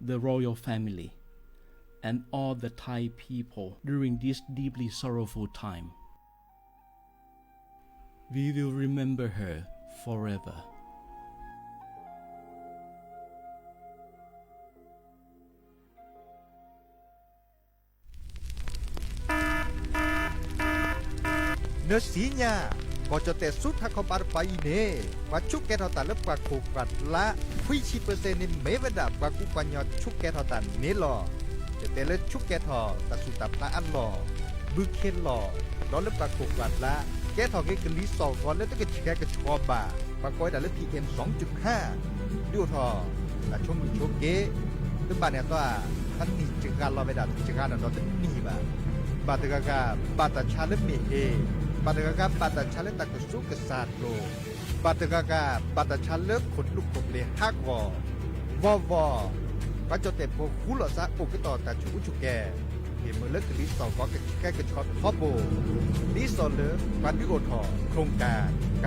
the royal family, and all the Thai people during this deeply sorrowful time. We will remember her forever. Nasinyaก็จะแต่สุดทักเขาปาร์ไปเน่ว่าชุกแกทอตันเล็บกว่าคูกัดละคุยชี%นี่ไม่เวดาบกว่ากูปัญญาชุกแกทอตันนี่หรอจะแต่เล็ชุกแกทอตัดสุดตับละอันหล่อบึกเข็นหล่อร้อนเล็บกว่าคูกัดละแกทอเกกลิสองก่อนแล้วต้องแกแกกระชอบบ่าปากก้อยแต่เล็บ PM 2.5 ดูทอแต่ชมมือชมเก๋ตึ้งบ้านเนี่ยตัวท่านนี่จึงการรอเวดาจึงการเราจะนี่บ่าบาตกากาบาตชาเล็บเมเอบาตกากาบาตชาเล็บตะกุสุกษาโลบาตกากาบาตชาเล็บขนลูกขบเลฮักวอก็จะแต่พวกคู่หล่อซะอุกต่อแต่ชุกแกเห็นมือเล็กกลิสองก็แก้กระชอตฮอบโบลิสอนเลือการวิโอทอโครงกา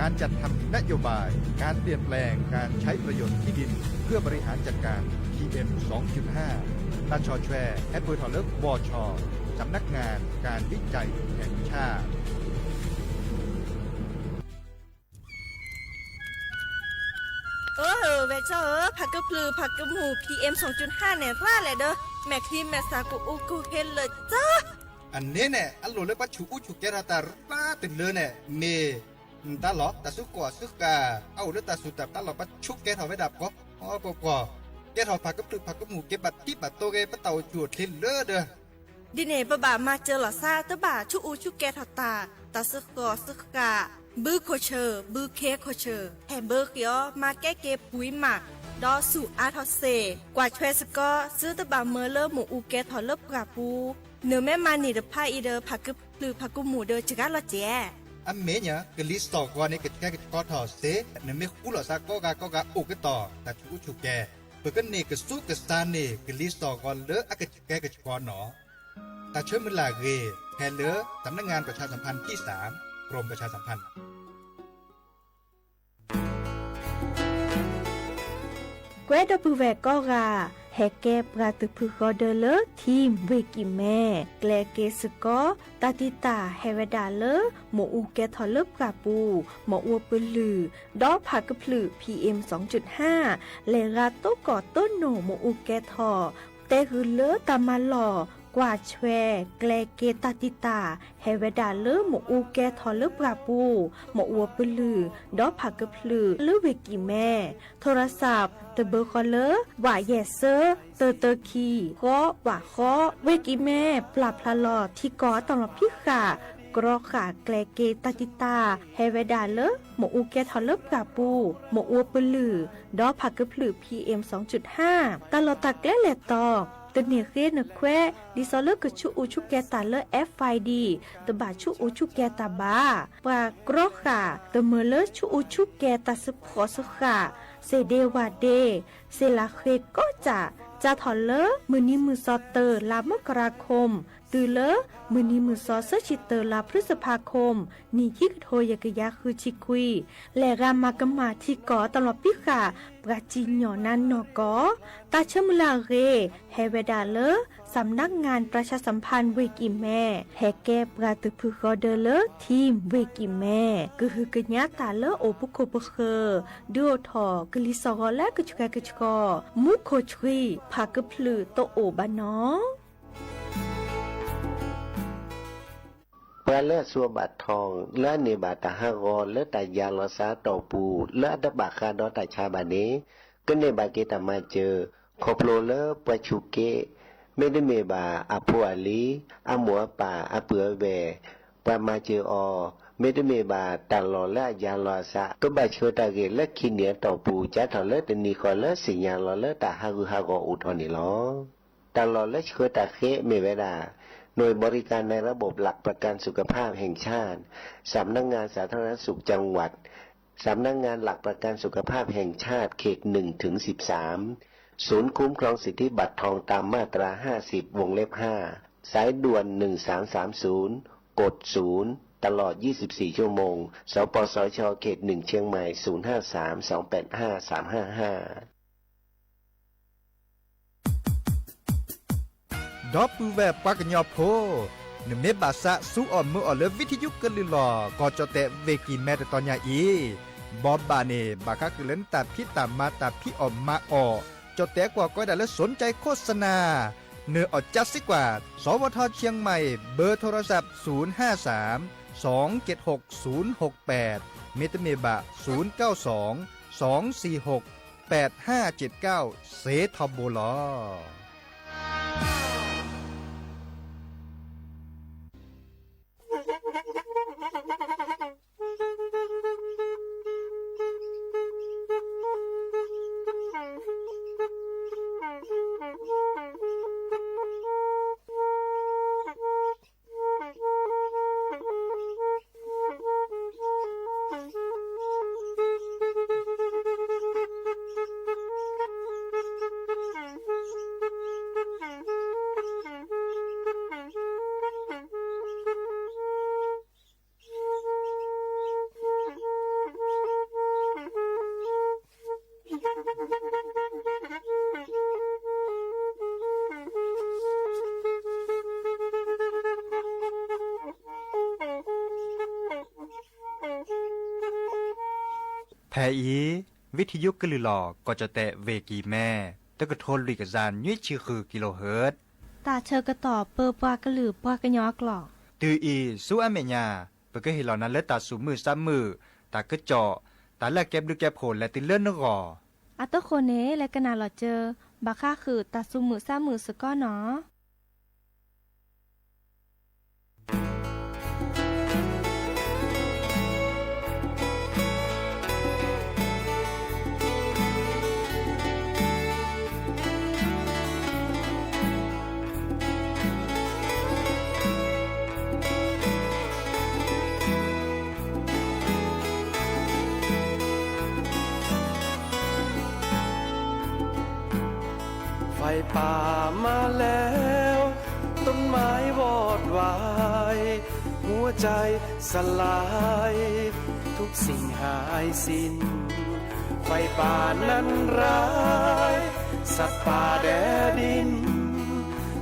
รจัดทำนโยบายการเปลี่ยนแปลงการใช้ประโยชน์ที่ดินเพื่อบริหารจัดการ PM 2.5 ตาชอแชร์แอปเปิลทอเลิฟวอชอสำนักงานการวิจัยแห่งชาติเวเจ้าผักกระพลือผักกระหมู PM 2.5 เนี่ยร่าแหละเด้อแม่ครีมแม่สากูอูกูเฮนเลยจ้าอันนี้เนี่ยอันโหลเลยปัจจุชุกแกราตาป้าติดเลยเนี่ยเมตาหลอตาสุกว่าสุกาเอาเลือดตาสุดตับตาหลอปัจชุกแกทอไว้ดับก็อ๋อกว่าแกทอผักกระพลือผักกระหมูเก็บบัดที่บัดโตเกปะเต่าจวดเทนเลอเด้อดิเน่บะบามาเจอหล่อซาตะบ่าชุอูชุกแกทอตาสึกกอสึกกาบื้อโคเชอร์บื้อเคโคเชอร์แฮมเบอร์เกียวมาแก้เกปุ๋ยหมักดอสู่อาทอเซกว่าช่วยสกอซื้อตะบ่าเมอเลอหมูอูแกทอเลิบกาปูเนื้อแม่มานี่เดพาอีเดอผักกึบหรือผักกุหมูเดอจิกาลอเจอันเมเนี่ยกลิสตอกว่านี่กแค่ก็ทอเซเนื้อไม่คู่หล่อซาก็กาอุกต่อแต่ชุกแกเปิดกันนี่ก็สู้กับซานนี่กลิสตอกว่าเลออะกแกก็ชอนหนอแต่ช่วยมือลาเกแทนเลอสำนักงานประชาสัมพันธ์ที่3กรมประชาสัมพันธ์เกวดปูแวก็กาแฮเกปราตุพุกอเดเลทีมเวกิแม่แกลเกสกอตาติตาเฮเวดาเลหมอูแกทอเลิบกาปูหมออัวปืลือดอกผักกะพลือ PM 2.5 เลราโตกอต้นโหนหมอูแกทอเตหือเลตามาหล่อกว่าแชแกลเกตาติตาเฮเวดาเลหมอูแกทอเลิบกาปูหมออัวปืลือดอกผักกะพลือเลเวกิแม่โทรศัพท์เตเบอร์คอลเลอร์ว่าเยเซอร์เตอคีก็ว่าข้อเวกิแม่ปรับพลาลอที่กอตลอดพิขากรอขาแกลเกตาติตาเฮเวดาเลหมอูแกทอเลิบกาปูหมอัวปืลือดอกผักกะพลือ PM 2.5 ตลอดตะแกลแหลตอตเนียเกนแควดิซอเลกชุอูชุแกตาเลFID ตบาชุอูชุแกตาบาปากรอขาตเมเลชุอูชุแกตาสพอสขาเซเดวาเดเซลาเคก็จะถอนเลมือนี้มือซอเตอร์ลามกราคมตือเลมือนี้มือซอเซชิเตอร์ลาพฤษภาคมนี่คิกโทยกะยาคือชิคุยและรามากมาที่กอตลอดพิขาปราจิญญอนันนอกอตาเชมุลาเรเฮเวดาเลสำนักงานประชาสัมพันธ์เวกิแม่แฮแกปราตุพุกอเดเลทีมเวกิแม่ก็คือกะญาตาเลโอปุโคปเคดูทอกลิซอและกะชุกกะชกอมุโคชรีพากะพลือโตโอบานอเพื่อเลือดสัวบาดทองเลือดเนบาตาฮากอเลือดตายาลอซาตอปูเลือดบาคาดอตาชาบาเนก็เนบาเกตามาเจอขอบโลเลอปะชุเกไม่ได้เมบาอาพัวลีอาหมัวป่าอาเปือเวปามาเจออไม่ได้เมบาตาลอและยาลอซาก็บาเชตาเกเล็กขี้เหนียตอปูจัดทอเลือดนีคอเลือดสิญญาลอเลือดตาฮากุฮากออุทอนิลอตาลอเล็กเชตาเคเมเวดาหน่วยบริการในระบบหลักประกันสุขภาพแห่งชาติสำนักงานสาธารณสุขจังหวัดสำนักงานหลักประกันสุขภาพแห่งชาติเขต1 ถึง 13ศูนย์คุ้มครองสิทธิบัตรทองตามมาตรา50วงเล็บ5สายด่วน1330กด0ตลอด24ชั่วโมงสปสชเขต1เชียงใหม่053 285 355 ดอปูแวปากญอโพนเมบาสะสู้ออมมือออเลวิทยุกะลือลอก็จะแต่เวกิแม่ตอนยาอีบอบบาเนบาคาคือเล่นตัดพี่ตามมาตัดพี่ออมมาออจะแต่กว่าก็ได้แล้วสนใจโฆษณาเนื้ออดจัดสิกว่าสวทเชียงใหม่เบอร์โทรศัพท์053 276 068เมตเมบะ092 246 8579เซทอมโบลอแทอีวิทยุกะลือหลอก็จะแตะเวกีแม่ตะกะโทนลิกะซานยุ้ยชื่อคือกิโลเฮิรตซ์ตาเชอกระต่อเปอปากระหลือปากระยอกหลอกตืออีสู้อเมญาเปก็เห็นเหล่านั้นและตาสูมือซ้ำมือตากระเจาะตาแลกแก็บดูแก็บโผลและติเลื่อนนกออัตโคเนและกะนาหลอเจอบาค่าคือตาซุมือซ้ำมือสก้อเนาะไฟป่ามาแล้วต้นไม้วอดวายหัวใจสลายทุกสิ่งหายสิ้นไฟป่านั้นร้ายสัตว์ป่าแดดิน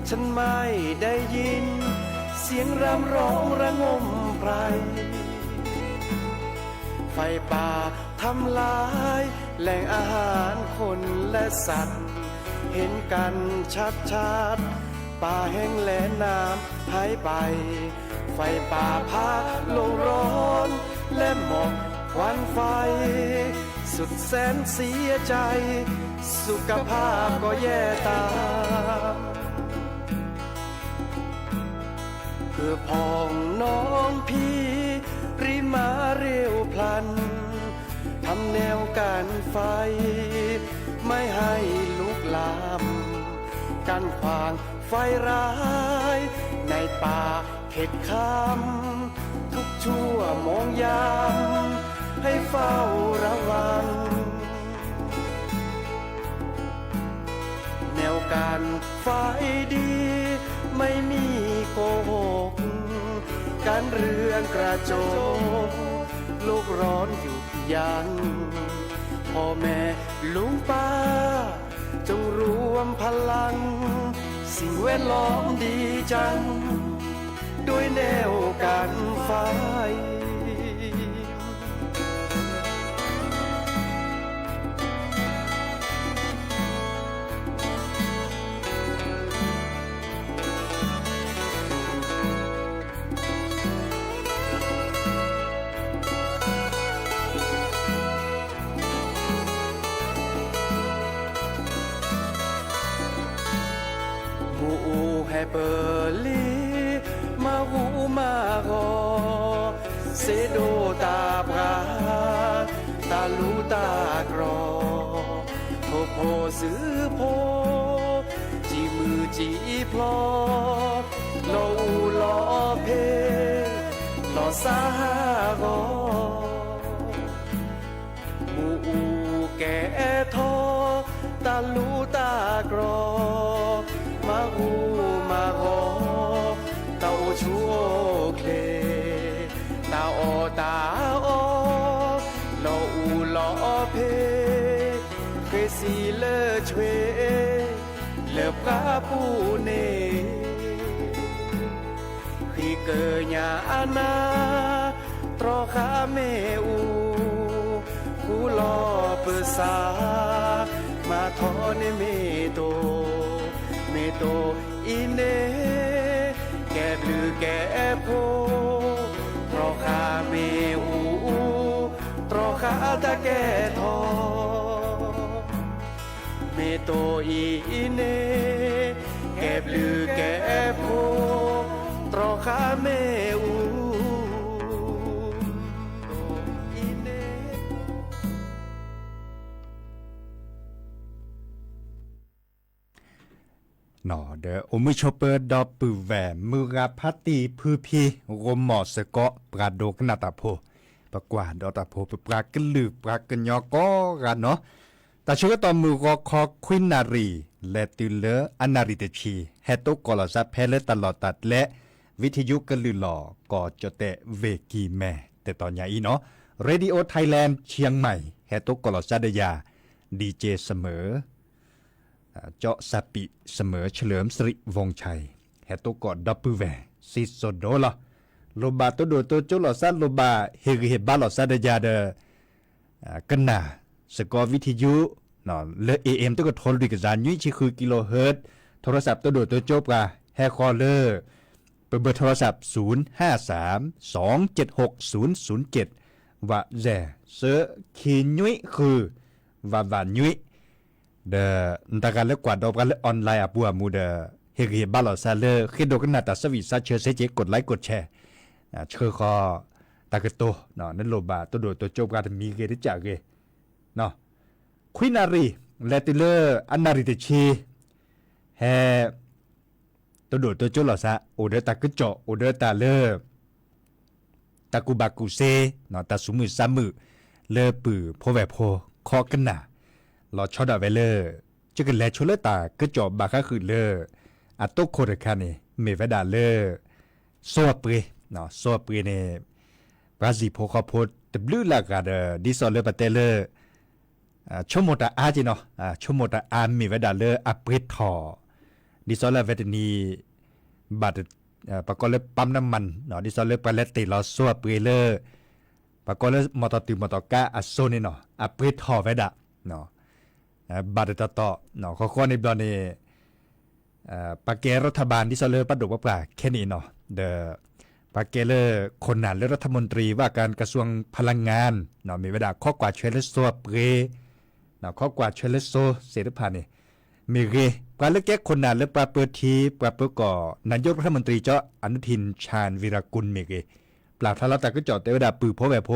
ฉันไม่ได้ยินเสียงรำร้องระงมไพรไฟป่าทำลายแหล่งอาหารคนและสัตว์เห็นกันชัดๆป่าแห้งแล้งน้ำหายไปไฟป่าพาโลกร้อนและหมอกควันไฟสุดแสนเสียใจสุขภาพก็แย่ตามเพื่อพองน้องพี่รีมาเร็วพลันทำแนวกันไฟไม่ให้ลุกลามกันขวางไฟร้ายในป่าเข็ดข้ามทุกชั่วโมงยามให้เฝ้าระวังแนวการไฟดีไม่มีโกหกการเรื่องกระโจมโลกร้อนหยุดยั้งพ่อแม่ลุงป้าจงรวมพลังสิ่งแวดล้อมดีจังด้วยแนวการไฟเปอร์ลีมาหูมากอเซโดตาปราตาลูตากรอโพโพซื้อโพจีมือจีพลอโลลอเพลอซากอมูอูแก่ทอตาลูตากรอมาหูมาโอตาโอชูโอเคตาโอตาโอลออูลอเพเคสีเลชเวเลปกาปูเน เกยานาตรอขาเมอูกูรอเปิดสามาทอเนเมโตอินเนแกบลือแกโพตรอขาเมอูตรอขาตะแกทอเมโตอินเนแกบลือแกโพตรอขาเมอูหนอเดอโอมิชเปอร์ดอปือแวมือราพัตตีพือพีรมหมอสกอปราโดกนาตาโพปกว่าดอตาโพปรากลือปรากยอก็กันเนาะแต่ช่วงตอนมือรอคอควินนารีและติเลออนาริเตชีเฮโตกอลซาเพเลตลอดตัดและวิทยุกลือหล่อก็จะเตะเวกีแม่แต่ตอนนี้เนาะเรดิโอไทยแลนด์เชียงใหม่เฮโตกอลซาเดียดีเจเสมอเจาะสปิเสมอเฉลิมสิริวงชัยเฮโตกอดับเบิลแวซิโซโดลาโลบาโตโดโตโจลอซาโลบาเฮเฮบาลอซาเดียเดกันนาสกอวิทยุเนาะเลอ AM ตัวก็ทนด้วยกับจานยุ้ยชิคือกิโลเฮิรตซ์โทรศัพท์ตัวโดดตัวจบกะแฮคอเลอร์เบอร์โทรศัพท์053276007ว่าแจเซอคียุ้ยคือว่ายุ้ยเดตะกันเล็กกว่าดอกกันเล็กออนไลน์อ่ะบัวมูเดเฮเกบ้านเราซาเลอร์คิดดูกันหน้าตาสวีซาเชอเซเจกดไลค์กดแชร์เชื่อคอตากระโตเนาะนั่นโลบาตัวโดดตัวจบกันมีเกที่จากเกเนาะควินารีเลติเลอร์อันนาริเตชีแฮตัวโดดตัวจบเราซะโอเดตากระจอโอเดตาเลอร์ตากูบากูเซเนาะตาสุมือซ้ำมือเลอปือโพแวโพคอกันหน้าลอชอดาเวเลอร์จะกันแลชเลตากระจบบาคาคือเลออัตโตโคเรคานีเมเวดาเลอโซปรีเนาะโซปรีเนบราซิลโพคอโพตบลูลากาเดดิซอเลปาเตเลชโมตาอาจิเนาะชโมตาอาเมเวดาเลออัปริทอดิซอเลเวตนีบัดปะกอเลปั๊มน้ำมันเนาะดิซอเลปาเลติลอโซปรีเลอปะกอเลมอตติมอตกาอัสโซนี่เนาะอัปริทอเวดาเนาะบาดตอเนาะข้อในบลอนี่ปากเกรัฐบาลที่ซอเลอร์ปัดดกว่าปลาแค่นี้เนาะเดอปากเกเลอร์คนหนาและรัฐมนตรีว่าการกระทรวงพลังงานเนาะมีเวลาข้อกว่าเชลโซเปรเนาะข้อกว่าเชลโซเสรีพันธ์นี่มีเรปลาเล็กแก่คนหนาและปลาเปิดทีปลาเปิดก่อนายกรัฐมนตรีเจ้าอนุทินชาญวีรกุลมีเรปลาทะเลาะแต่ก็เจาะแต่เวลาปือโพแบบโพ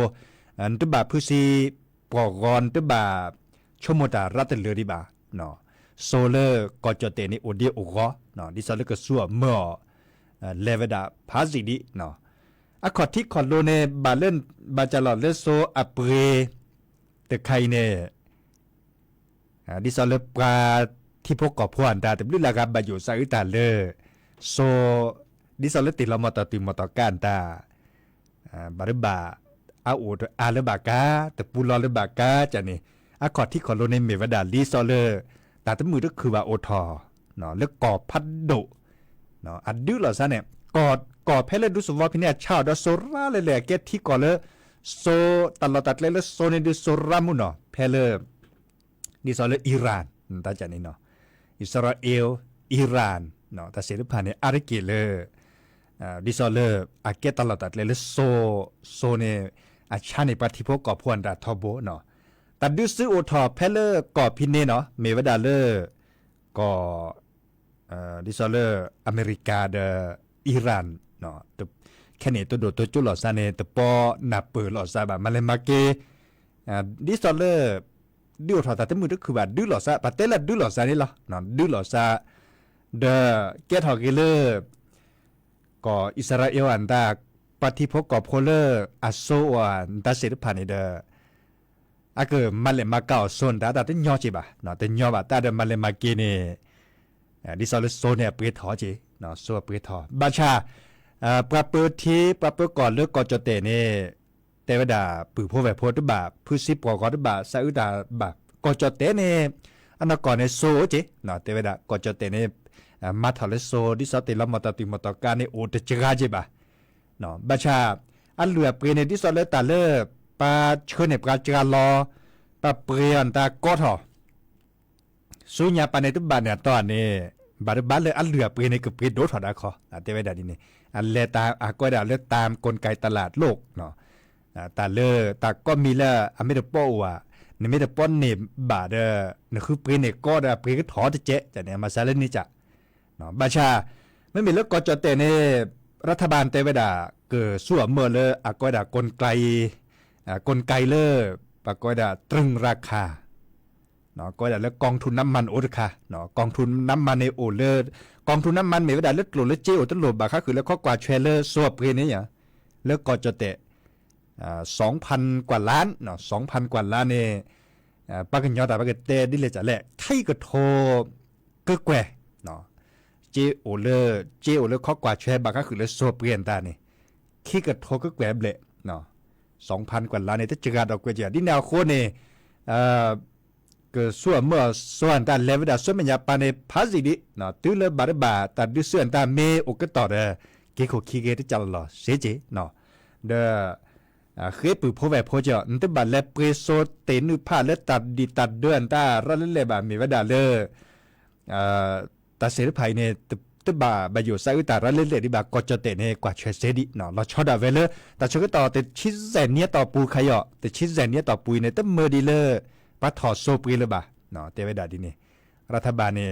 อันตุบาผู้ซีปอกรตุบาชโมตารัตเลือดิบาเนาะโซเลอร์ก็จะเตนี่โอเดียโอก็เนาะดิซาเลก็ซัวเมื่อเลเวดาพาซิดิเนาะอะคอที่คอนโลเนบาเลนบาจาลอเลโซอัปเรเตไคเนดิซาเลปราที่พวกกอบพวนตาแต่บลิลากาบาอยู่ซาอุตาเลโซดิซาเลติลามอตติมอตกานตาบาริบาอาอูดอาเลบากาแต่ปูลอเลบากาจะนี่อะคอที่คอนโลเนเมวดาลิซอเลตาตมือก็คือว่าโอทอเนาะแล้วกอพัดดุเนาะอัดดื้อเหรอซะเนี่ยกอเพลดูสวอพิเนี่ยชาวดอโซราเลยแหละเกตที่ก่อเลยโซตลอดตัดเลยโซเนดูโซรามุเนาะเพลดิซอเลอิหร่านตาจันนี่เนาะอิสราเอลอิหร่านเนาะแต่เสรีพันธ์เนี่ยอาริเกเลดิซอเลอาเกตตลอดตัดเลยโซเนอาชาในปฏิพกกอพวนดาทอโบเนาะตัดดื้อซื้อโอทอเพลก่อพินเนเนาะเมวดาเลก่อดิซอเลอเมริกาเดอิหร่านเนาะแต่แค่นี้ตัวโดดตัวจุลอซาเนแต่ปอนับเปิดหลอซาบะมาเลมาเกดิซอเลดื้อทอแต่มือก็คือว่าดื้อหลอซาปะเตละดื้อหลอซานี่เหรอเนาะดื้อหลอซาเดเกทอเกเลก่ออิสราเอลอันตาปฏิพกก่อโพเลอัสโซอันตาเสริพันธ์เดอะเกมาเลมาเก่าโซนตาแต่ยอจิบะเนาะแต่ยอบะตาเดมาเลมาเกเนดิซอลโซเนี่ยเปรทอจิเนาะโซเปรทอบาชาปราเปิดทีปราเปิดก่อนเลิกก่อจเตเนเตวดาปือโพแวโพตบาผู้สิปอกอตบาซาอุดาบาก่อจเตเนอันก่อนในโซจิเนาะเตวดาก่อจเตเนมาทอเลโซดิซอเตละมอตติมอตกาเนโอเตจกาจิบะ เนาะบัชาอันเหลือเปรนที่สอเลตาเลปาเชิญในปราจารลอปาเปรียนตากอทอสุญญาปานในตุบานเนี่ยตอนนี้บาดบ้านเลยอันเหลือเปรนกับเปรนโดถอดาคอเตไว้ดาดีนี่อันเลตาก็ได้เลือตามกลไกตลาดโลกเนาะตาเลตาก็มีละอเมริกาว่าในเมริกาเนี่ยบาดนี่คือเปรนก็ได้เปรนก็ถอดเจ๊แต่เนี่ยมาซาเลนี่จ้ะเนาะบัชาไม่มีเลือกก็จะเตเนี่ยรัฐบาลเตไว้ดาเกิดสั่วเมื่อเลยก็ได้กลไกเลยปก็ได้ตรึงราคาเนาะก็ได้แล้วกองทุนน้ำมันโอดค่ะเนาะกองทุนน้ำมันในโอเลกองทุนน้ำมันมีไว้ได้เลือดหลุดเลือดเจี้ยวตลบบ่าค่ะคือแล้วข้อกว่าเทรลเลอร์สวบเพื่อนนี่อย่างแล้วก็จะเตะ2,000 กว่าล้านเนาะ 2,000 กว่าล้านเนี่ยปากกันยอดแต่ปากกันเตะดิเลยจะแหละไทยก็โทก็แกว่เนาะเจี้ยวเลยข้อกว่าเทรบ่าค่ะคือแล้วสวบเพื่อนตานี่ขี้ก็โทก็แกว่เละเนาะ2,000 กว่าล้านเนี่ยถ้าเจอกันดอกกว่าจะดิแนวโคเนี่ยก็ส่วนเมื่อส่วนการเลเวลส่วนมันยาปานในภาษีดิเนาะตื้อเลยบาร์บาแต่ดูส่วนตาเมโอก็ต่อเด้อเกี่ยวกับขี้เกที่จะหล่อเสียจีเนาะเด้อเคยปืนพอแวพอจะนั่นแต่บาร์เลเปรโซเตนุผ้าและตัดดีตัดเดือนตารันเลยบามีว่าดาเลยตัดเสรีภายในตัวบาอยู่ใส่ตารันเลยที่บาก็จะเตะในกว่าเชสเซดิเนาะเราชอบดาเวลแต่ชอบก็ต่อแต่ชิ้นแสนเนี้ยต่อปูขยะแต่ชิ้นแสนเนี้ยต่อปูในตั้งเมื่อดีเลยปัดถอดโซปรีเลยบ่าเนาะเตไว้ดาดีนี่รัฐบาลเนี่ย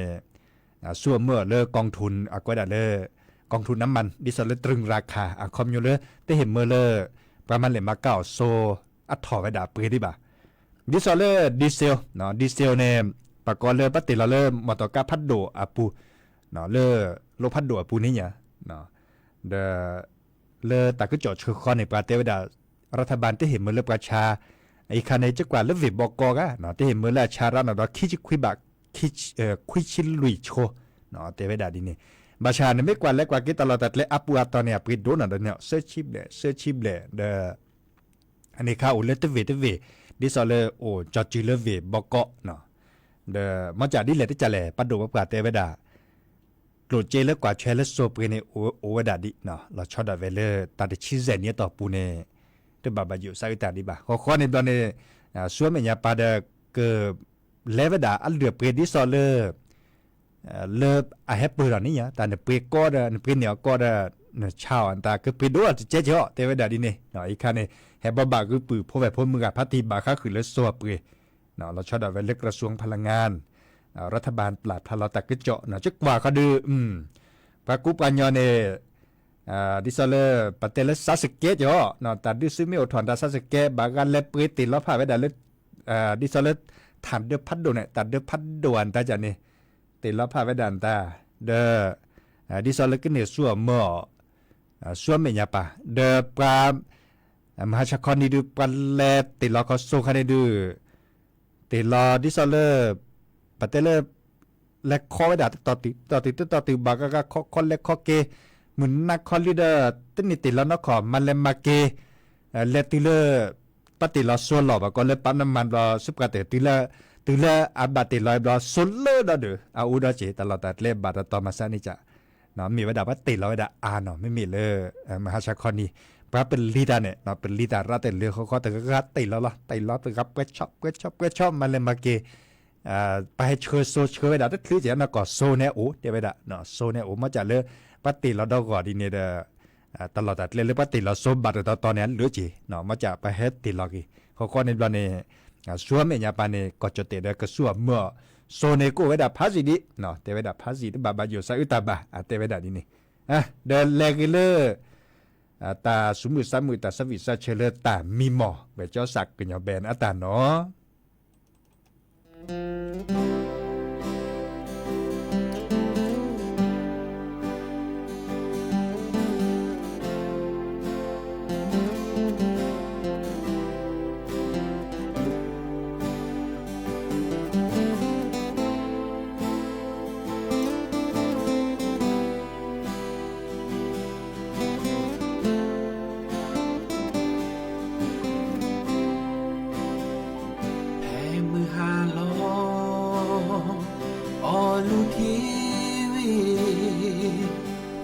ส่วนเมื่อเลิกกองทุนก็ได้เลิกกองทุนน้ำมันดิสเลตรึงราคาคอมอยู่เลยได้เห็นเมื่อเลิกประมาณเลยมาเก้าโซอัดถอดไว้ดาปรีดีบ่าดิสเลดีเซลเนาะดีเซลเนี่ยปากกอนเลยปฏิเราเริ่มมอตอกาพัดโดปูเนาะเลิกโลพัดโดปูนี่เนี่ยเนาะเดเลิกแต่ก็จอดคือข้อในปาเตไว้ดารัฐบาลได้เห็นเมื่อเลิกประชาไอ้คันในจักว่าเลือดบอกกอกะเนาะที่เห็นเมื่อละชาระเนาะคิดคุยบักคุยชิลุยโชเนาะเตไว้ดาดีนี่บาชาเนี่ยไม่กว่าเล็กกว่ากี่ตลอดแต่เล็กอัปวาตอนเนี่ยปิดโดนอะไรเนี่ยเสื้อชิบเลยเด้ออันนี้ข้าวเลือดเวดิสเลโอจอดจีเลือดบอกกอเนาะเด้อมันจะดิเลยที่จะแหล่ปัดดูว่าเตไว้ดาโกรธเจเล็กกว่าเชลโซเปเนี่ยโอเวดาดิเนาะเราชอบดาเวเลตัดชิเซนเนี่ยต่อปูเนี่ยตัวบาบาอยู่ใส่ตาดีบ่าข้อในตอนนี้ส่วนมันยาปาเดเกิดเลเวดาอันเหลือเปรดิสอเลเลิฟอาเฮปเปอร์นี่เนี่ยแต่เนี่ยเปรก็เดเปรเนี่ยก็เดเนี่ยชาวอันตาคือเปรดูเจ๊เตเวดาดีนี่เนาะอีกคันเนี่ยเฮบบบาคือปือพอแบบพมือกับพัฒน์บาค่าคือเลสโซเปรเนาะเราชอบดาเวลกระทรวงพลังงานรัฐบาลปราดพลเราตะกึเจาะเนาะจักว่าเขาดื้อปากุปัญญาเนี่ยดิสเลปเตลซาสเกตย่อเนาะแต่ดิซึมิโอถอนดาซาสเกตบากันเลปริติล้อผ้าไว้ดาเลดิสเลถามเดือพัดโดเนี่ยตัดเดือพัดโดนตาจันนี่ติล้อผ้าไว้ดันตาเดดิสเลก็เนี่ยส่วนเมื่อส่วนเมียป่ะเดปรามหาชคอนนี่ดูปันเลติล้อเขาโซคันนี่ดูติล้อดิสเลปเตลและข้อไว้ดาต่อติบากก็ข้อเล็กข้อเกเหมือนนักคอลิเดอร์ตั้งนิติแล้วนักขอมันเลมาเกเลติเลปฏิลอส่วนหลอบก็เลยปั๊มน้ำมันรอสุบกาเตติเลอาบาติลอยรอสุดเลยนะเด้ออาอุดาเจตลอดแต่เล็บบาตตอมาซานิจะเนาะมีไว้ดาว่าติลอยดาเนาะไม่มีเลยมหาชาคอนีพระเป็นลีดาเนี่ยเนาะเป็นลีดาราแต่เรือเขาแต่ก็ติแล้วล่ะติแล้วแต่กับก็ชอบมันเลมาเกไปเชิญโซเชิญไว้ดาตั้งคือเจ้านักก่อโซเนโอเดี๋ยวไว้ดาเนาะโซเนโอมาจากเลยปฏิเราดอกก่อดีเนี่ยเด้อตลอดแต่เลยปฏิเราสมบัติตอนนี้เหลือจีเนาะมาจากไปเฮ็ดติลอกีเขาก็ในตอนนี้ส่วนเมียปานเนี่ยก็จะเตะได้ก็ส่วนเมื่อโซเนโกไว้ดาภาษีดิเนาะเตไว้ดาภาษีที่บาอยู่ใส่อุตาบะเตไว้ดาดีนี่เดินเลกิเลตาสมุทรสามุตาสวิสาเชลตามีหมอเบเจ้าสักกันยอแบนอัตาเนาะ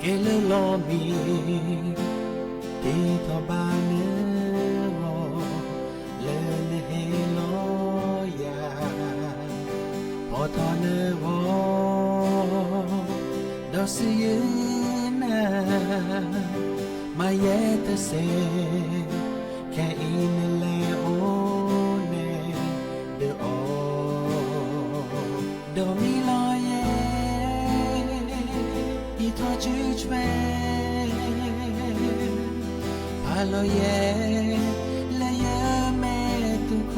Kele lo mi ตีทอบาเนื้อเลนเฮลอยาพอทอเนื้อดอสิยืนมาแย่เธอเสแค่อินเลโอเนเดอโดมีลอยเย่อีทอจืดเวพาลอยเย่และเยอะแม่ตุโค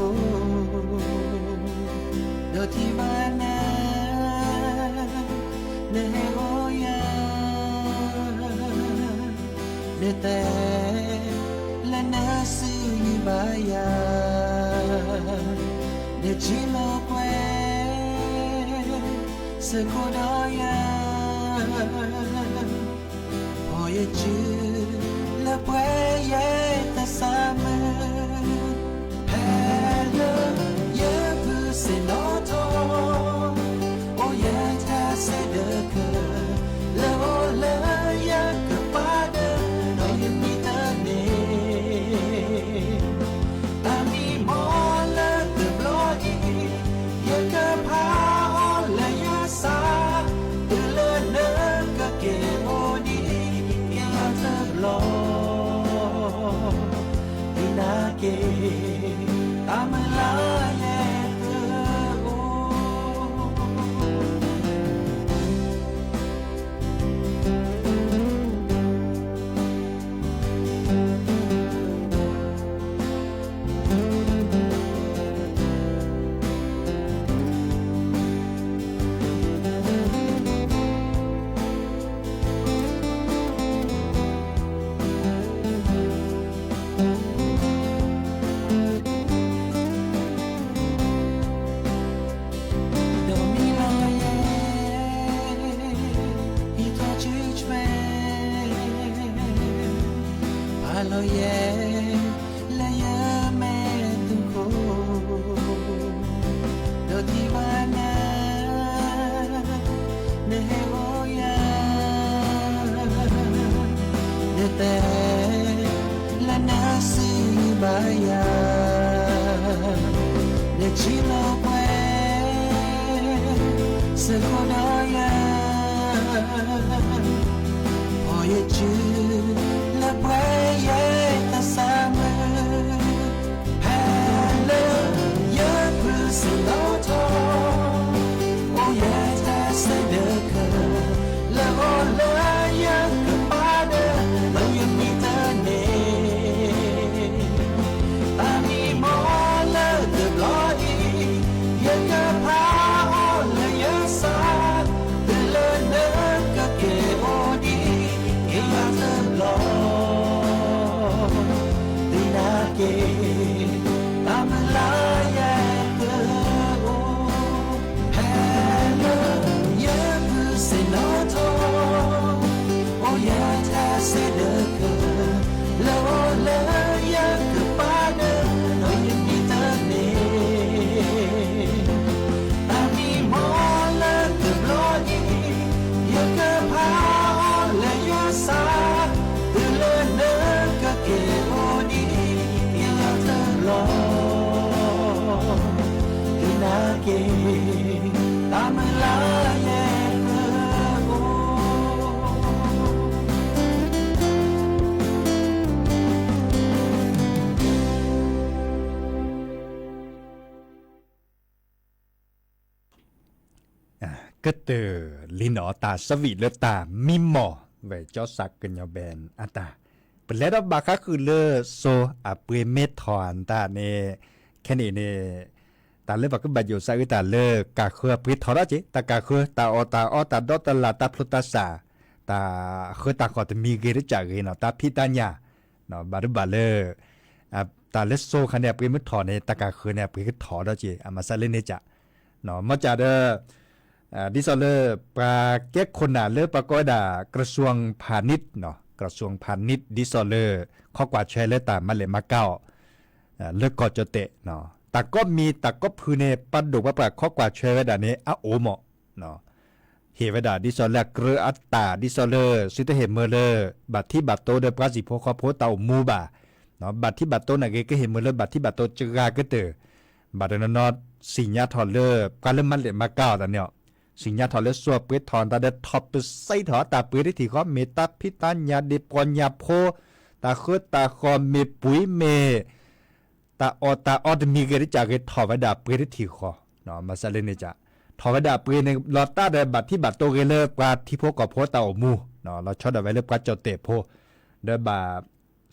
โดที่บ้านนาเนโอยาเนแต่และนาซีบายาเนจิโลเกสกุดอยาพอเยจืและเปยเยตสามแพ้เลเยบุเซโนโตโอเยทาเซเดเคเลโอเลยากปาเดนอยมีตาเนตามีมอลเตบลออียากพาอและยาสาเดเลเนกะเกโอดียาเตบลอดีนาเกตามลาเยเตโอlo ye la ye me tu ko do ti bana ne ho ya ne te la na si ba ya ne chi lo que se ko da ya o ye chi la prayer ta sama hello you bruise no to oh yeah ta say the la la ya pa de no you me ta ne ami mo la the bloody ya ka pa la ya sa the la na ka ke odi ya ta loก็เตอลินอตาสวีเลตามิมอไว้เจ้าสักกันยาแบนอัตาเป็นแล้วบาคาคือเลโซอาเปเมทอนตาเนแค่นี้เนตาเลบักก็บาอยู่ซาอุตาเลกาคือปริทอระจิตากาคือตาอตาดอตลาตาพลุตาสาตาคือตาขอตมีเกริจากเนาะตาพิตาญาเนาะบารุบาเลตาเลโซคันเนี่ยเปเมทอนเนตากาคือเนี่ยเปเมทอระจิอามาซาเลเนจะเนาะมาจาเดดิซอเลปลาแก้คนน่ะเลปลาก้อยด่ากระทรวงพาณิชย์เนาะกระทรวงพาณิชย์ดิซอเลข้อกวาดแชร์เลตามมาเลมาเก้าเลิกกอจเตะเนาะแต่ก็มีแต่ก็พื้นในปัดดูว่าปลาข้อกวาดแชร์ด่านี้อ้าโอเหมาะเนาะ เฮวดาดิซอลแลกเรออัตตาดิซอเลอร์ซิเตเฮเมเลอร์บัตที่บัตโตเดปราสิโพคอโพเตามูบาเนาะบัตที่บัตโตน่ะก็เฮเมเลอร์บัตที่บัตโตจกาก็เตอบัตนั้นนอสิญญาทอเลอร์กาเลมันเลมาก้าวตาเนี่ยสิญญาทอเลอร์สัวเปิดทอนตาเดท็อปไซถอตาเปิดที่ขอเมตาพิตาญาเดปอนญาโพตาเขตาคอเมปุยเมตาออดมีเกริจากทอวดาเปิดที่ขอเนาะมาซาเลนจ้ะทอวดาเปิดในลอตตาเดบัตที่บัตโตเกเลอร์กว่าที่พวกกับโพเตามูเนาะเราชดเอาไว้เล็บกว่าเจ้าเตะโพเดบา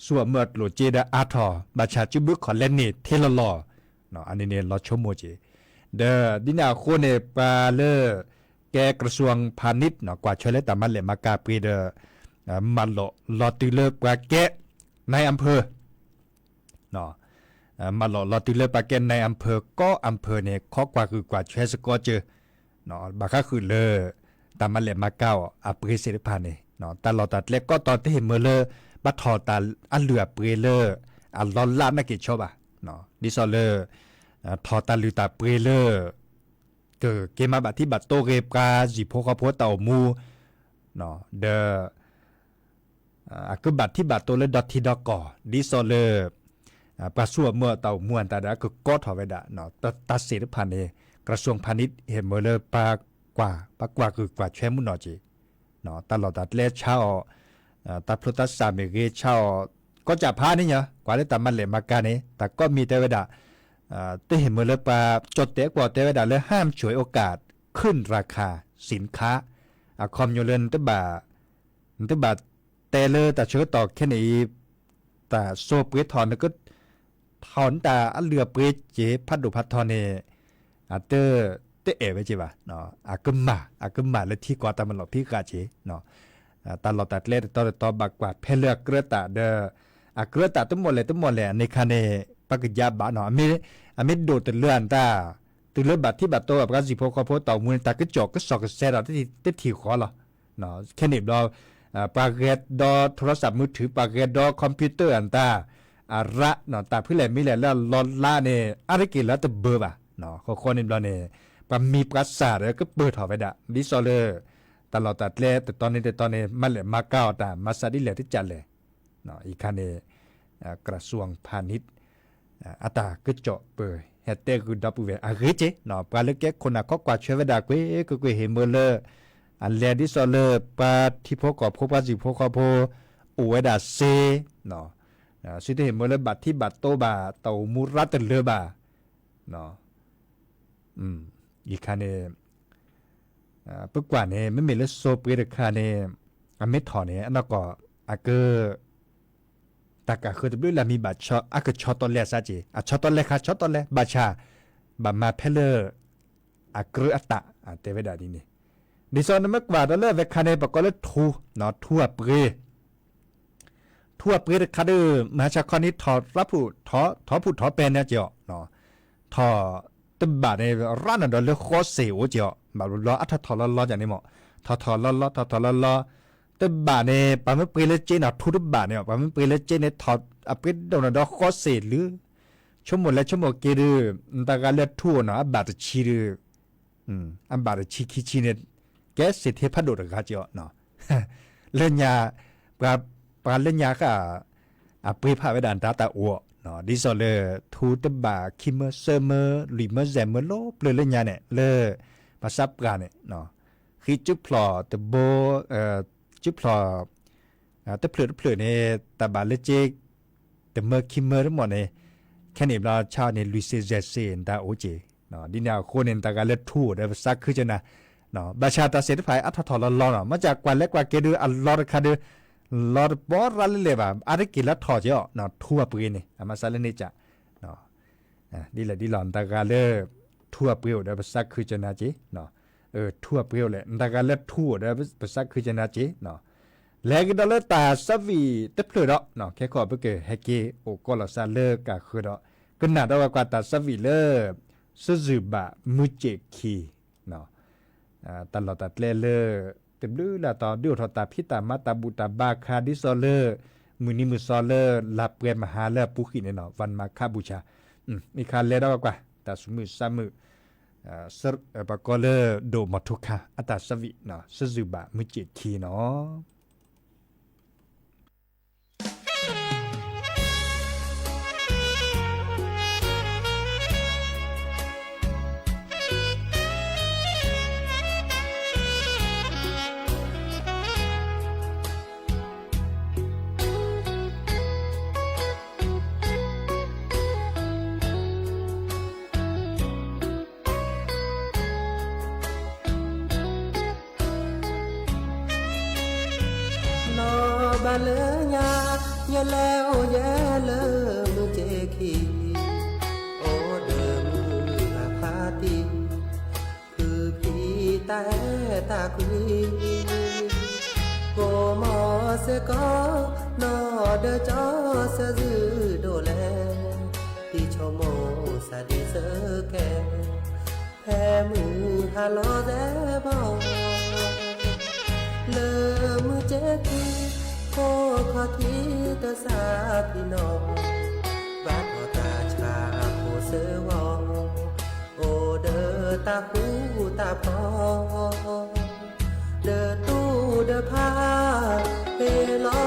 สัวเมื่อหลุดเจดอาทอบาชาจุบุขอเล่นนี่เทลลอเนาะอันนี้เนี่ยเราชมโมจีเดดินาโคเนปาเลอแกกระทรวงพาณิชย์เนาะกว่าช่วยเล่ตามันเลมากาปีเดมันลอติเลกว่าแกในอำเภอเนาะมาลอติเลปาแกในอำเภอก็อำเภอเนี่ยข้อกว่าคือกว่าช่วยสกอเจอเนาะบาค่าคือเลอตามันเลมาเก้าอเปรเสริพานี่เนาะตลอดตัดเล็กก็ตอนที่เห็นเมื่อเลอบัดทอตาอันเหลือเปรเลออันลอนลาดนักกิจชอบอ่ะเนาะดิซอเลอทอตาลือตาเปรเลอเกิดเกมาบัดที่บัดโตเรปกาจิโพคอโพเต่ามูเนาะเดก็บัดที่บัดโตเลดอทที่ดอกก่อดิซอเลปลาสัวเมื่อเต่าม่วนตาดาก็กอถอไว้ดะเนาะตัดเสริพันธ์กระทรวงพาณิชย์เห็นเมื่อเลปากว่าคือกว่าแชมุนนอจีเนาะตลอดตัดเลชาตัดพลุตัสสามิเกชาก็จะพานี่เนาะกว่าได้ตามมันเลยมาการนี้แต่ก็มีแต่เวลาได้เห็นเมื่อเลปาจดเตะกว่าแต่เวลาเลยห้ามฉวยโอกาสขึ้นราคาสินค้าคอมยูเลนตบาแต่เลแต่เชื่อต่อแค่นี้แต่โซเปรทอนก็ถอนแต่อันเรือเปรเจพัดดุพัดทอนเนี่ยเตเอไว้จีบะเนาะกึมมาแล้วที่กว่าแต่มันหลอกพี่กาจีเนาะตลอดตัดเล่ต่อบักกวาดเพลเลือกเกลือตาเดเกลือตาทั้งหมดเลยในคันเนปากยาบะเนาะไม่โดดแต่เลื่อนตาตื่นเลื่อนบัตรที่บัตรโตแบบกาสิโพคอโพต่อมูลตาก็จอกก็สอกก็แซ่เราที่ถี่ขอหรอเนาะแค่นี้เราปากเกตดอโทรศัพท์มือถือปากเกตดอคอมพิวเตอร์อันตาระเนาะตาเพื่อแหล่มีแหล่แล้วลอนล่าเนี่ยอะไรกินแล้วแต่เบอร์ป่ะเนาะคนนี้เราเนี่ยปมีประสาทแล้วก็เปิดถอไว้ดะดิซอเลอร์ตลอดตัดเล่แต่ตอนนี้มันเลยมาเก้าแต่มาซาดิเลยที่จัดเลยเนาะอีกคันเนี่ยกระทรวงพาณิชย์อัตราก็เจาะเปิดเฮตเต้คือดับเบิลอาริเจเนาะปลาเล็กแก่คนน่ะก็กว่าเชื่อเวดาก็เห็นเมื่อเลออันเลดิซอเลอร์ปาที่พกอบพกปาจิพกอบพอเวดาเซเนาะสุดที่เห็นเมื่อเลบัตที่บัตโตบาเต่ามูรัตเลอบาเนาะอีกคันเนี่ยปุ๊กกว่าเนี่ยไม่มีเลโซเปรคาเนี่ยไม่ถอนเนี่ยอันนั้นก็แต่ก็คือด้วยละมีบัตรช็อก็ช็อตตอนแรกซะจีช็อตตอนแรกค่ะช็อตตอนแรกบัตรชาบัตรมาเพลเลอร์เกลืออัตตะเทวดาดีนี่ดิซอนนั้นมากกว่าตอนแรกเวคาเนี่ยบอกก็เลยทูเนาะทั่วเปรคาเดอร์มหาชาคอนี้ถอดรับผู้ถอเป็นเนี่ยเจ้าเนาะถอตบาเนี่ยร้านนั้นเราเลือกข้อเสียวเจ้าแบบล้ออัฐถอดล้ออย่างนี้หมดถอดล้อตบาเนี่ยปาไม่เปรี้ยเจนอ่ะทุบาเนี่ยปาไม่เปรี้ยเจนเนี่ยถอดอัปเดตโดนดอกข้อเสียหรือชั่วโมงเกลือแต่การเลือกทั่วเนาะบาดชีหรืออันบาดชีเนี่ยแกสิเทพัดโดดกันเจ้าเนาะเล่นยาปลาเล่นยาก็เปรี้ยผ่าไปด่านตาอ้วเนาะดิซอเลอร์ทูตบาคิมเมอร์เซเมอร์ลิเมอร์แซมเมอร์โลเปลือยเล่นยาเนี่ยเลอภาษาปราเนี่ยเนาะคือจุพลอตโบจุพลอตเปลือยเนี่ยตบาเลเจตเมอร์คิมเมอร์ทั้งหมดเนี่ยแค่นี้เราชาวเนี่ยลุยเซเจเซนตาโอเจเนาะดินาโคเนนตาการเลือดทู่ได้ภาษาคือจะนะเนาะบาชาตาเสด็จไปอัฐถอดล้อเนาะมาจากกว่าเล็กกว่าเกลืออัลลอร์คาเดลอดบอรัลเลยแบบอะไรกินแล้วถอดเยอะเนาะทั่วปืนนี่มาซาเลนิจ่ะเนาะดีหลอนตากาเลทั่วเปรี้ยวได้ภาษาคือจนาจีเนาะทั่วเปรี้ยวเลยตากาเลทั่วได้ภาษาคือจนาจีเนาะแล้วก็เลตาสวีเตเพลดเนาะแค่ขอเพื่อเกให้เกโอก็ลาซาเลกาคือดอกก็น่าได้ว่ากว่าตาสวีเลสซึบะมุเจคีเนาะตลอดตัดเลเต็มดื้อละต่อดิวทอตาพิตามาตาบุตาบาคาดิซอเลอร์มือนิมุซอเลอร์ลาเปรียนมหาเลอร์ปุขินเนาะวันมาคาบูชามีคาเลได้กว่าแต่สมือ ปก็เลโดมาทุกค่ะอัตสวิเนาะสจุบะมุจิคีเนาะบาเลญาเยแล้วเยเลมือเจคีโอเดิมอาพาติคือพี่แต่ตาคุยโกมอเสก็นอเดจอเสจือโดแลที่ชโมสาดีเสแกแพ้มือฮาโลแซบอเลมือเจคีโคขอที่ตาสาพี่น้องบ้านตาชาโคเสวอโอเดอตาหูตาพอเดอตู้เดอพาเปลอ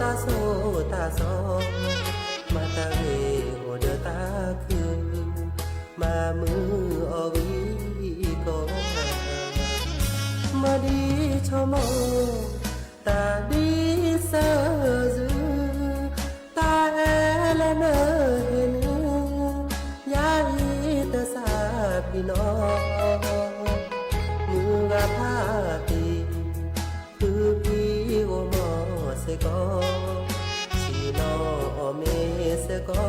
ตาโซตาซอมาตาเวโอเดอตาคือมามืออวีก็มาดีชมตาดีเสอจือตาแอและเนอเห็นยาอีตาสาพี่น้องมือกะพาตีคือพี่โอมอเสกอชีนอเมเสกอ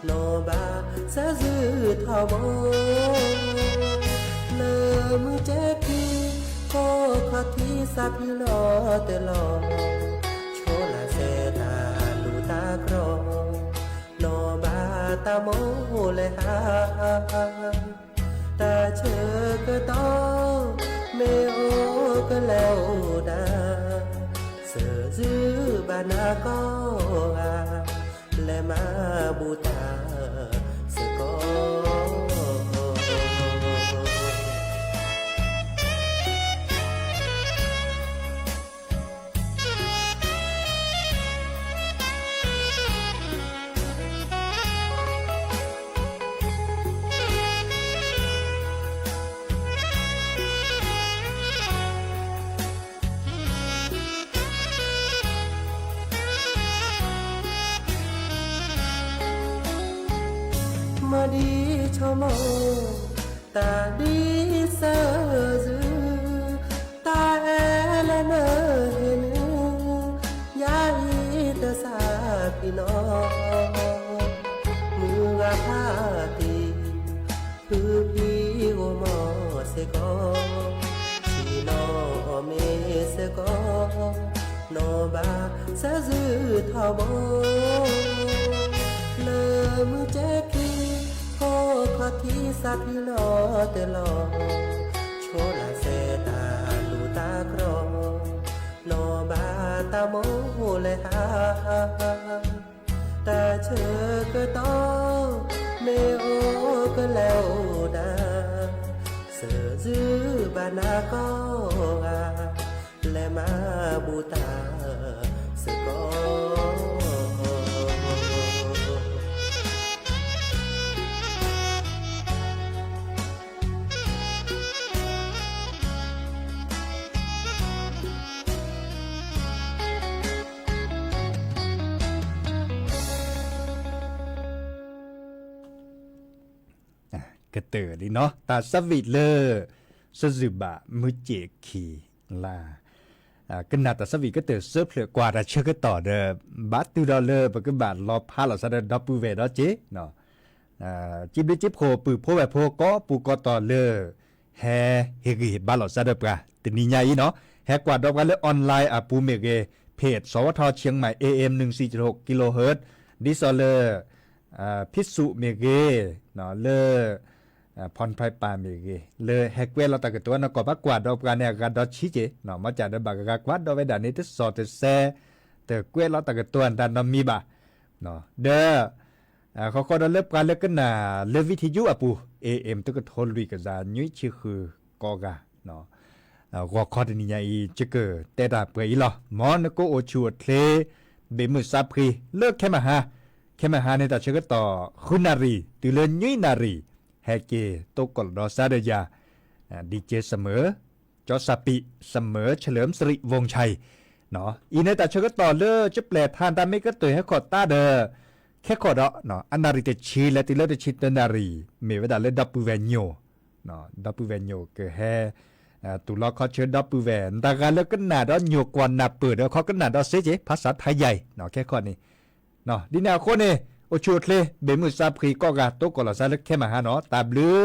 นอบาสะจือทอบเลมือเจกีโคขอที่สับพิลอเตลอโชลาเซตาลูตากรอนอบาตาโมเลหาตาเชอกะตอเมโอกะแล้วดาเสอจือบานากออาและมาบูตาสกอมาดีชมตาดีเสอจือตาแอและเนอเห็นยาอีตาสาพี่น้องมือกะพาตีคือพี่โอมอเสกอชีนอเมเสกอนอบาสะจือทอบเลมือเจคีโคขอที่สับพิลอเตลอโชลาเซตาลูตากรอนอบาตาโมเลหาตาเชอกะตอเมโอกะแล้วดาเสอจือบานากออาและมาบูตาสกอกระเตอดิเนาะตาสวิเลสจุบะมุจิคีลาก็นาตาสวิก็เตอเสื้อเปลือกกว่าแต่เชื่อก็ต่อเดบัตตูดอลเลอร์ปกบาทรอพาเราซะเดดับปูเวดอเจเนาะจิบลิจิบโคปือโพแบบโพก็ปูก็ต่อเลอแฮเฮกิบาเราซะเดปะตินิญาอีเนาะแฮกว่าดอกกันเลยออนไลน์ปูเมเกเพจสวทเชียงใหม่ AM 146กิโลเฮิรตซ์ดิซอเลอร์พิสุเมเกเนาะเลอพรไพปาเมเกเลยแฮกเวลเราตะกตัวนะก็ปักกวาดดอกกันเนี่ยกันดอชิเจเนาะมาจากดบักกะกวาดดอกเวดานี้ตสอตแซแต่เกวลเราตะกตัวดันนมีบะเนาะเด้อ เขาก็ได้เลิกการเลิกกันน่ะเลิกวิทยุอ่ะปู AM ตุกโทรลุยกันซะยุ้ยชื่อคือกอกะเนาะก็คอดนี่ยอีจะเกิดแต่ดาเปอีหรอมอนก็โอชัวเทเบมุซับพรีเลิกแค่มาหาในตาเชก็ต่อคุณนารีตุเลนยุ้ยนารีแฮเกตกกลดอซาเดยาดีเจเสมอจอสปิเสมอเฉลิมสิริวงชัยเนาะอีในตาเชก็ต่อเลิกจะแปลทานตามไม่ก็ตัวให้ขอต้าเดอแค่ขอดเนาะอันนารีเตชีและติเลเตชิตนารีเมวดาเลดับปูเวโยเนาะดับปูเวโยก็แฮตุลอเขาเชิญดับปูแวนแต่การเลิกกันหนาดอนโยกวันหนาเปิดแล้วเขากันหนาดอเซเจภาษาไทยใหญ่เนาะแค่ข้อนี้เนาะดินาโคเนโอชูทเลเบมุซาพรีก็กาโตกอลาซาเล็กแค่มาหาเนาะตาบลือ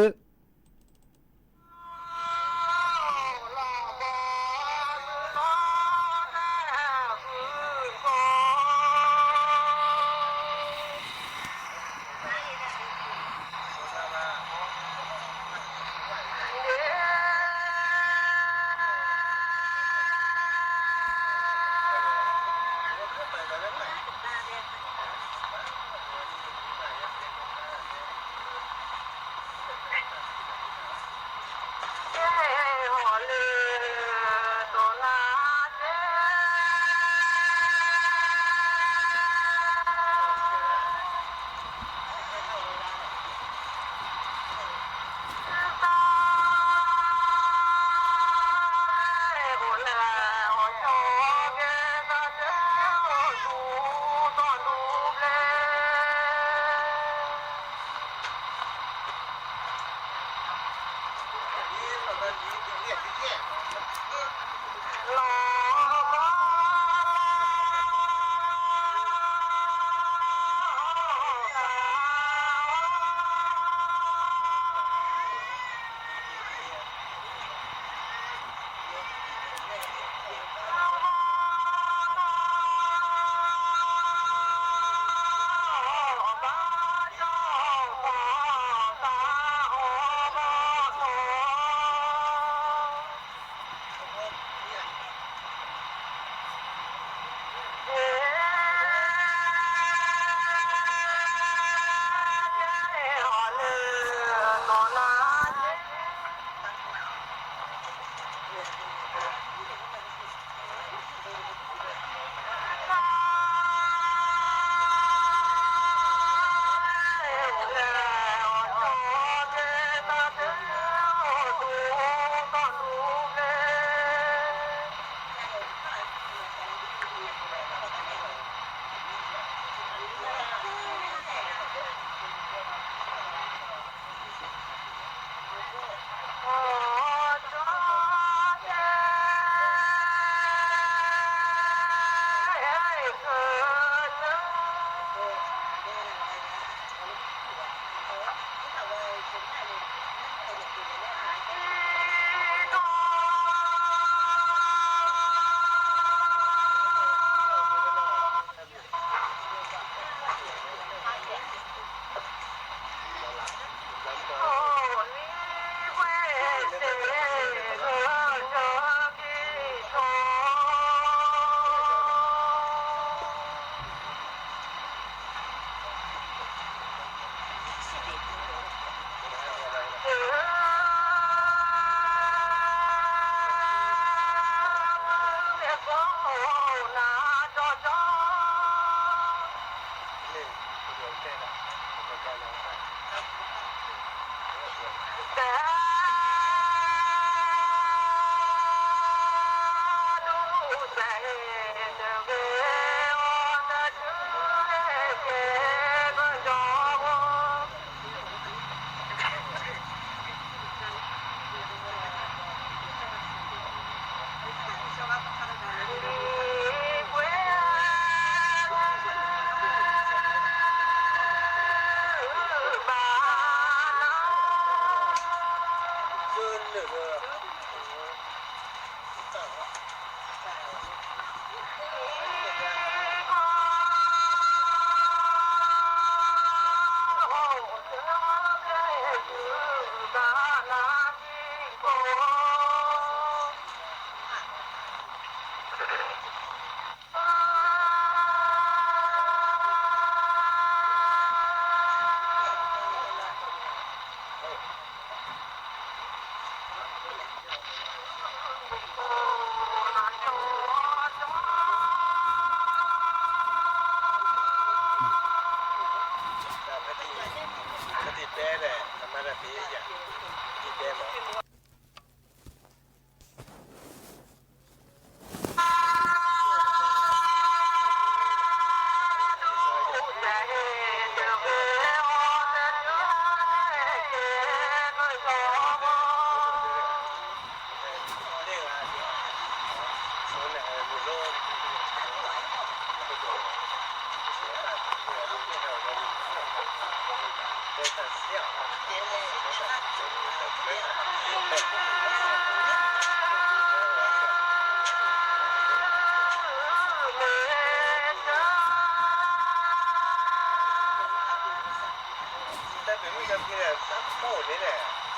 但北部相片呢，它厚的呢，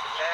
是的。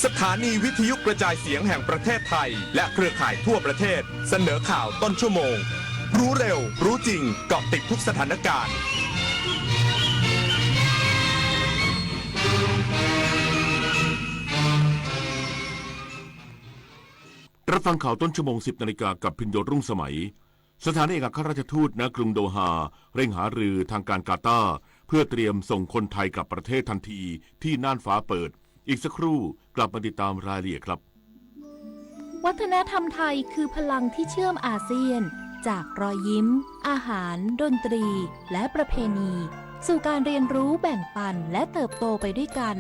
สถานีวิทยุกระจายเสียงแห่งประเทศไทยและเครือข่ายทั่วประเทศเสนอข่าวต้นชั่วโมงรู้เร็วรู้จริงเกาะติดทุกสถานการณ์รับฟังข่าวต้นชั่วโมง 10 นาฬิกากับพิญโยรุ่งสมัยสถานเอกอัครราชทูตณกรุงโดฮาเร่งหารือทางการกาตาร์เพื่อเตรียมส่งคนไทยกลับประเทศทันทีที่น่านฟ้าเปิดอีกสักครู่กลับมาติดตามรายละเอียดครับวัฒนธรรมไทยคือพลังที่เชื่อมอาเซียนจากรอยยิ้มอาหารดนตรีและประเพณีสู่การเรียนรู้แบ่งปันและเติบโตไปด้วยกัน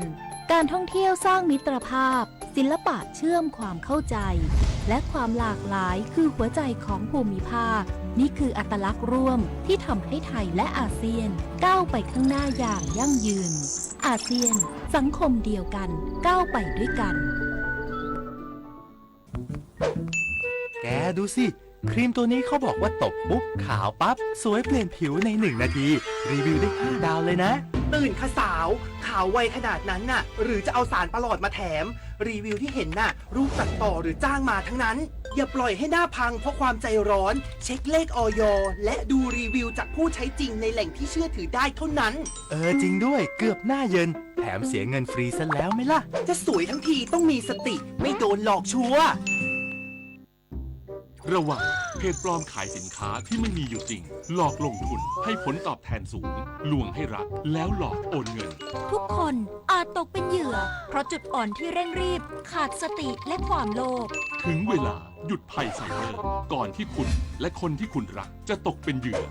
การท่องเที่ยวสร้างมิตรภาพศิลปะเชื่อมความเข้าใจและความหลากหลายคือหัวใจของภูมิภาค นี่คืออัตลักษณ์ร่วมที่ทำให้ไทยและอาเซียนก้าวไปข้างหน้าอย่างยั่งยืนอาเซียนสังคมเดียวกันก้าวไปด้วยกันแกดูสิครีมตัวนี้เขาบอกว่าตบปุ๊บขาวปั๊บสวยเปลี่ยนผิวใน1 นาทีรีวิวได้5 ดาวเลยนะตื่นค่ะสาวขาวไวขนาดนั้นน่ะหรือจะเอาสารประหลอดมาแถมรีวิวที่เห็นน่ะรูปตัดต่อหรือจ้างมาทั้งนั้นอย่าปล่อยให้หน้าพังเพราะความใจร้อนเช็คเลขอย.และดูรีวิวจากผู้ใช้จริงในแหล่งที่เชื่อถือได้เท่านั้นจริงด้วยเกือบหน้าเยินแถมเสียเงินฟรีซะแล้วไหมล่ะจะสวยทั้งทีต้องมีสติไม่โดนหลอกชัวร์ระวังเพจปลอมขายสินค้าที่ไม่มีอยู่จริงหลอกลงทุนให้ผลตอบแทนสูงลวงให้รักแล้วหลอกโอนเงินทุกคนอาจตกเป็นเหยื่อเพราะจุดอ่อนที่เร่งรีบขาดสติและความโลภถึงเวลาหยุดภัยไซเบอร์ก่อนที่คุณและคนที่คุณรักจะตกเป็นเหยื่อ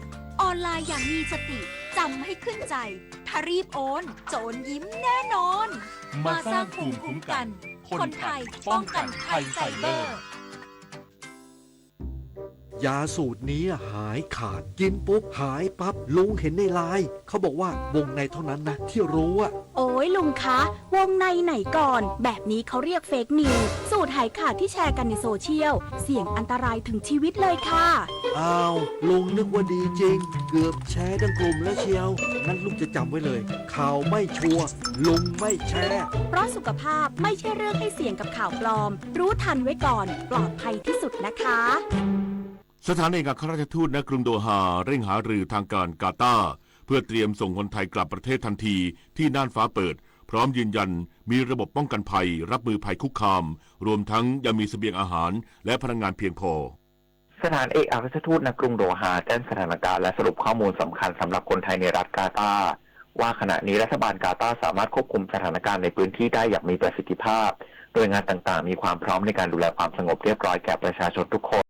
ออนไลน์อย่างมีสติจำให้ขึ้นใจถ้ารีบโอนโจรยิ้มแน่นอนมาสร้างภูมิคุ้มกันคนไทยป้องกันภัยไซเบอร์ยาสูตรนี้หายขาดกินปุ๊บหายปั๊บลุงเห็นในไลน์เขาบอกว่าวงในเท่านั้นนะที่รู้อะโอ้ยลุงคะวงในไหนก่อนแบบนี้เขาเรียกเฟกนิวสูตรหายขาดที่แชร์กันในโซเชียลเสี่ยงอันตรายถึงชีวิตเลยค่ะอ้าวลุงนึกว่าดีจริงเกือบแชร์ทั้งกลุ่มแล้วเชียวงั้นลุงจะจำไว้เลยข่าวไม่ชัวร์ลุงไม่แชร์เพราะสุขภาพไม่ใช่เรื่องให้เสี่ยงกับข่าวปลอมรู้ทันไว้ก่อนปลอดภัยที่สุดนะคะสถานเอกอัครราชทูตณกรุงโดฮาเร่งหารือทางการกาตาร์เพื่อเตรียมส่งคนไทยกลับประเทศทันทีที่น่านฟ้าเปิดพร้อมยืนยันมีระบบป้องกันภัยรับมือภัยคุกคามรวมทั้งยังมีเสบียงอาหารและพลังงานเพียงพอสถานเอกอัครราชทูตณกรุงโดฮาแจ้งสถานการณ์และสรุปข้อมูลสำคัญสำหรับคนไทยในรัฐกาตาร์ว่าขณะนี้รัฐบาลกาตาร์สามารถควบคุมสถานการณ์ในพื้นที่ได้อย่างมีประสิทธิภาพโดยงานต่างๆมีความพร้อมในการดูแลความสงบเรียบร้อยแก่ประชาชนทุกคน